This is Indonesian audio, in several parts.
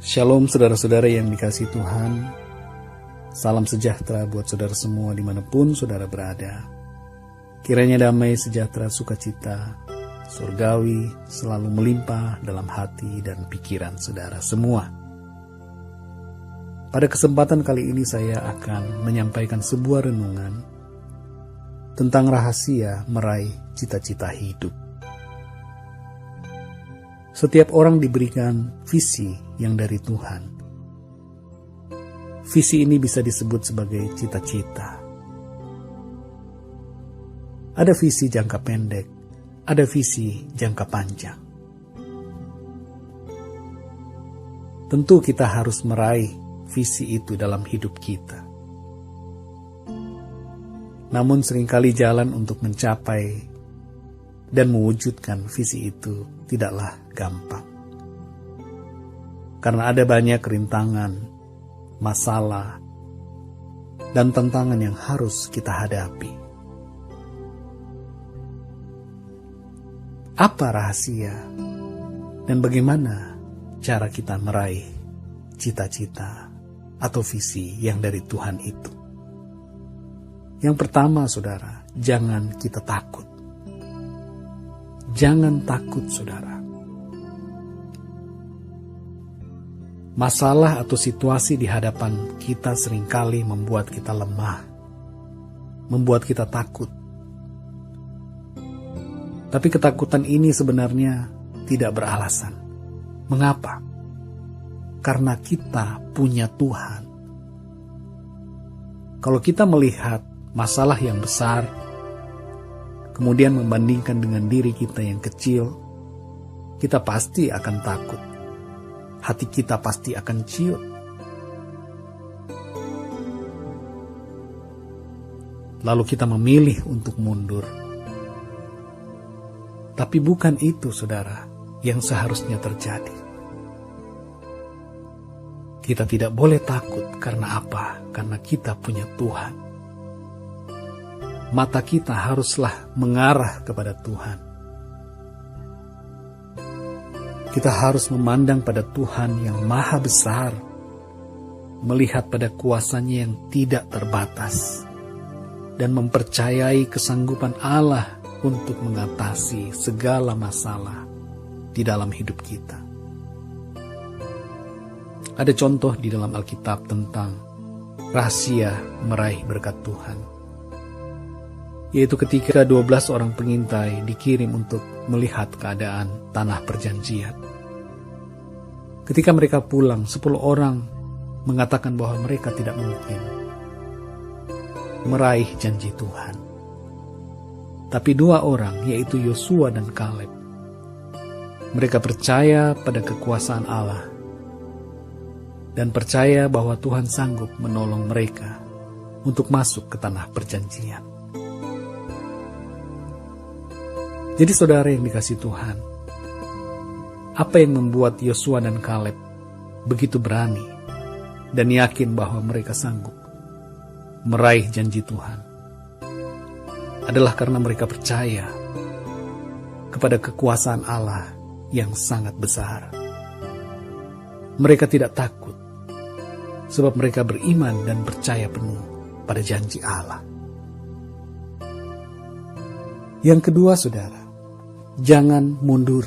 Shalom saudara-saudara yang dikasihi Tuhan. Salam sejahtera buat saudara semua dimanapun saudara berada. Kiranya damai, sejahtera, sukacita, surgawi selalu melimpah dalam hati dan pikiran saudara semua. Pada kesempatan kali ini saya akan menyampaikan sebuah renungan tentang rahasia meraih cita-cita hidup. Setiap orang diberikan visi yang dari Tuhan. Visi ini bisa disebut sebagai cita-cita. Ada visi jangka pendek, ada visi jangka panjang. Tentu kita harus meraih visi itu dalam hidup kita. Namun seringkali jalan untuk mencapai dan mewujudkan visi itu tidaklah gampang. Karena ada banyak rintangan, masalah, dan tantangan yang harus kita hadapi. Apa rahasia dan bagaimana cara kita meraih cita-cita atau visi yang dari Tuhan itu? Yang pertama, saudara, jangan kita takut. Jangan takut, saudara. Masalah atau situasi di hadapan kita seringkali membuat kita lemah, membuat kita takut. Tapi ketakutan ini sebenarnya tidak beralasan. Mengapa? Karena kita punya Tuhan. Kalau kita melihat masalah yang besar, kemudian membandingkan dengan diri kita yang kecil, kita pasti akan takut. Hati kita pasti akan ciut. Lalu kita memilih untuk mundur. Tapi bukan itu, saudara, yang seharusnya terjadi. Kita tidak boleh takut. Karena apa? Karena kita punya Tuhan. Mata kita haruslah mengarah kepada Tuhan. Kita harus memandang pada Tuhan yang maha besar, melihat pada kuasa-Nya yang tidak terbatas, dan mempercayai kesanggupan Allah untuk mengatasi segala masalah di dalam hidup kita. Ada contoh di dalam Alkitab tentang rahasia meraih berkat Tuhan, yaitu ketika 12 orang pengintai dikirim untuk melihat keadaan tanah perjanjian. Ketika mereka pulang, 10 orang mengatakan bahwa mereka tidak mungkin meraih janji Tuhan. Tapi 2 orang, yaitu Yosua dan Kaleb, mereka percaya pada kekuasaan Allah dan percaya bahwa Tuhan sanggup menolong mereka untuk masuk ke tanah perjanjian. Jadi saudara yang dikasihi Tuhan, apa yang membuat Yosua dan Kaleb begitu berani dan yakin bahwa mereka sanggup meraih janji Tuhan? Adalah karena mereka percaya kepada kekuasaan Allah yang sangat besar. Mereka tidak takut, sebab mereka beriman dan percaya penuh pada janji Allah. Yang kedua, saudara, jangan mundur.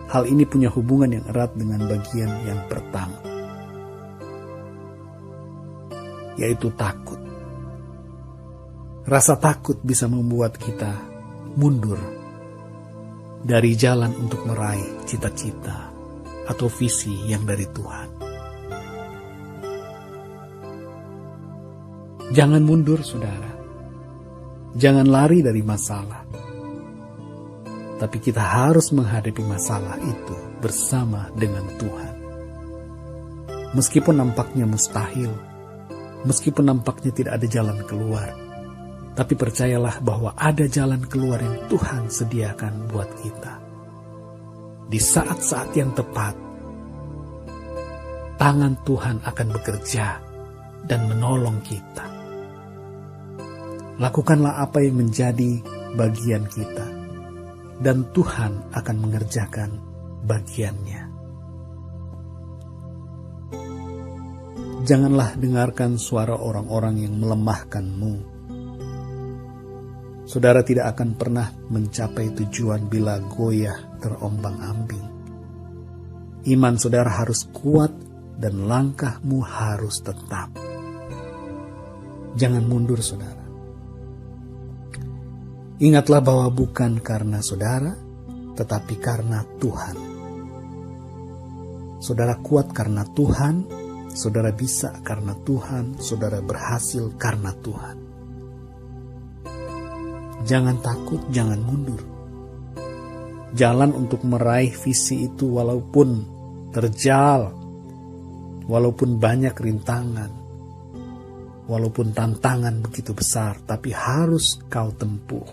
Hal ini punya hubungan yang erat dengan bagian yang pertama, yaitu takut. Rasa takut bisa membuat kita mundur dari jalan untuk meraih cita-cita atau visi yang dari Tuhan. Jangan mundur, saudara. Jangan lari dari masalah. Tapi kita harus menghadapi masalah itu bersama dengan Tuhan. Meskipun nampaknya mustahil, meskipun nampaknya tidak ada jalan keluar, tapi percayalah bahwa ada jalan keluar yang Tuhan sediakan buat kita. Di saat-saat yang tepat, tangan Tuhan akan bekerja dan menolong kita. Lakukanlah apa yang menjadi bagian kita, dan Tuhan akan mengerjakan bagiannya. Janganlah dengarkan suara orang-orang yang melemahkanmu. Saudara tidak akan pernah mencapai tujuan bila goyah terombang-ambing. Iman saudara harus kuat dan langkahmu harus tetap. Jangan mundur, saudara. Ingatlah bahwa bukan karena saudara, tetapi karena Tuhan. Saudara kuat karena Tuhan, saudara bisa karena Tuhan, saudara berhasil karena Tuhan. Jangan takut, jangan mundur. Jalan untuk meraih visi itu walaupun terjal, walaupun banyak rintangan, walaupun tantangan begitu besar, tapi harus kau tempuh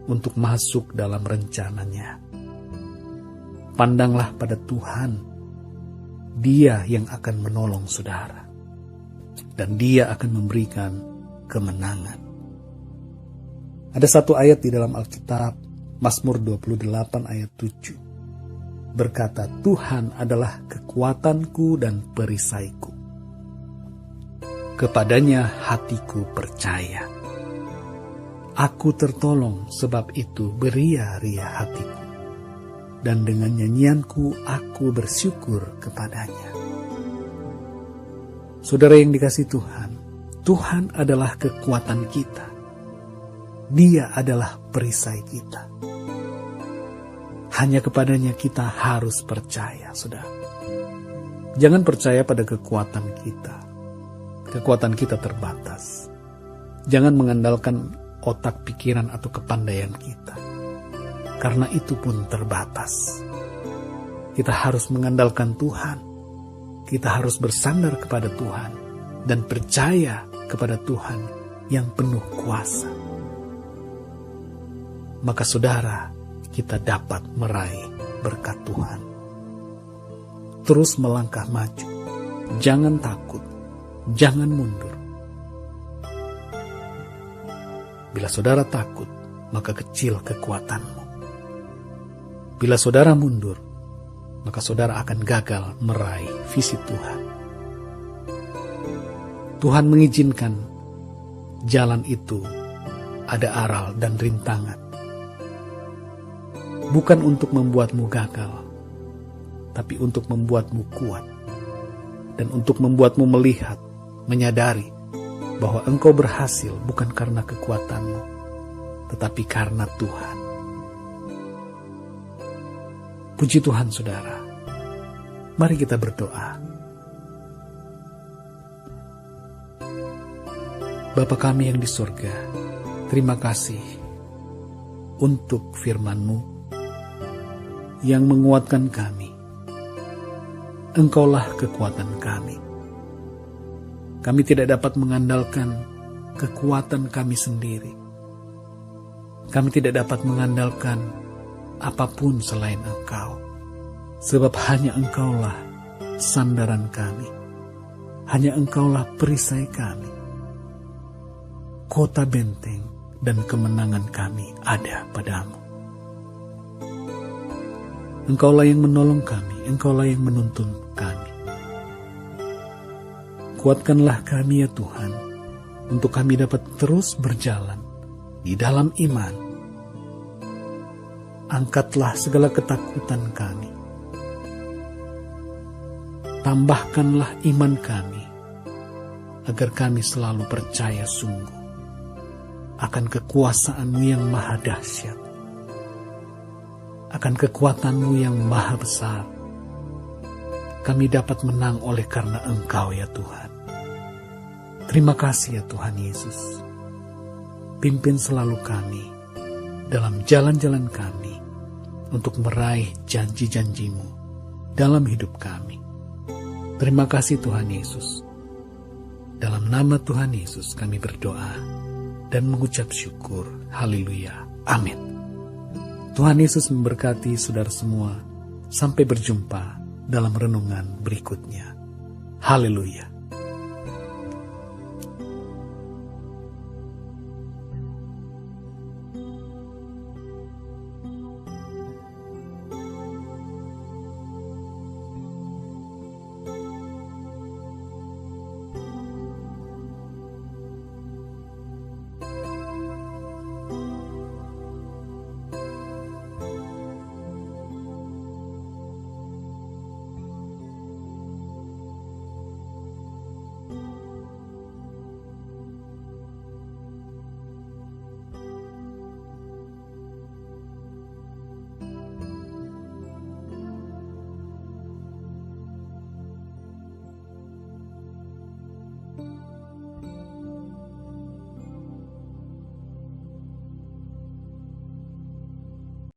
untuk masuk dalam rencananya. Pandanglah pada Tuhan, Dia yang akan menolong saudara, dan Dia akan memberikan kemenangan. Ada satu ayat di dalam Alkitab, Mazmur 28 ayat 7, berkata, Tuhan adalah kekuatanku dan perisaiku. Kepadanya hatiku percaya. Aku tertolong, sebab itu beria-ria hatiku. Dan dengan nyanyianku aku bersyukur kepadanya. Saudara yang dikasihi Tuhan, Tuhan adalah kekuatan kita. Dia adalah perisai kita. Hanya kepadanya kita harus percaya, saudara. Jangan percaya pada kekuatan kita. Kekuatan kita terbatas. Jangan mengandalkan otak, pikiran, atau kepandaian kita. Karena itu pun terbatas. Kita harus mengandalkan Tuhan. Kita harus bersandar kepada Tuhan dan percaya kepada Tuhan yang penuh kuasa. Maka saudara, kita dapat meraih berkat Tuhan. Terus melangkah maju. Jangan takut. Jangan mundur. Bila saudara takut, maka kecil kekuatanmu. Bila saudara mundur, maka saudara akan gagal meraih visi Tuhan. Tuhan mengizinkan jalan itu ada aral dan rintangan. Bukan untuk membuatmu gagal, tapi untuk membuatmu kuat. Dan untuk membuatmu melihat, menyadari bahwa engkau berhasil bukan karena kekuatanmu, tetapi karena Tuhan. Puji Tuhan, saudara. Mari kita berdoa. Bapa kami yang di surga, terima kasih untuk firman-Mu yang menguatkan kami. Engkaulah kekuatan kami. Kami tidak dapat mengandalkan kekuatan kami sendiri. Kami tidak dapat mengandalkan apapun selain Engkau. Sebab hanya Engkaulah sandaran kami. Hanya Engkaulah perisai kami. Kota benteng dan kemenangan kami ada padamu. Engkaulah yang menolong kami, Engkaulah yang menuntun kami. Kuatkanlah kami ya Tuhan, untuk kami dapat terus berjalan di dalam iman. Angkatlah segala ketakutan kami. Tambahkanlah iman kami, agar kami selalu percaya sungguh akan kekuasaan-Mu yang maha dahsyat, akan kekuatan-Mu yang maha besar. Kami dapat menang oleh karena Engkau ya Tuhan. Terima kasih ya Tuhan Yesus. Pimpin selalu kami dalam jalan-jalan kami untuk meraih janji-janji-Mu dalam hidup kami. Terima kasih Tuhan Yesus. Dalam nama Tuhan Yesus kami berdoa dan mengucap syukur. Haleluya. Amin. Tuhan Yesus memberkati saudara semua. Sampai berjumpa dalam renungan berikutnya. Haleluya.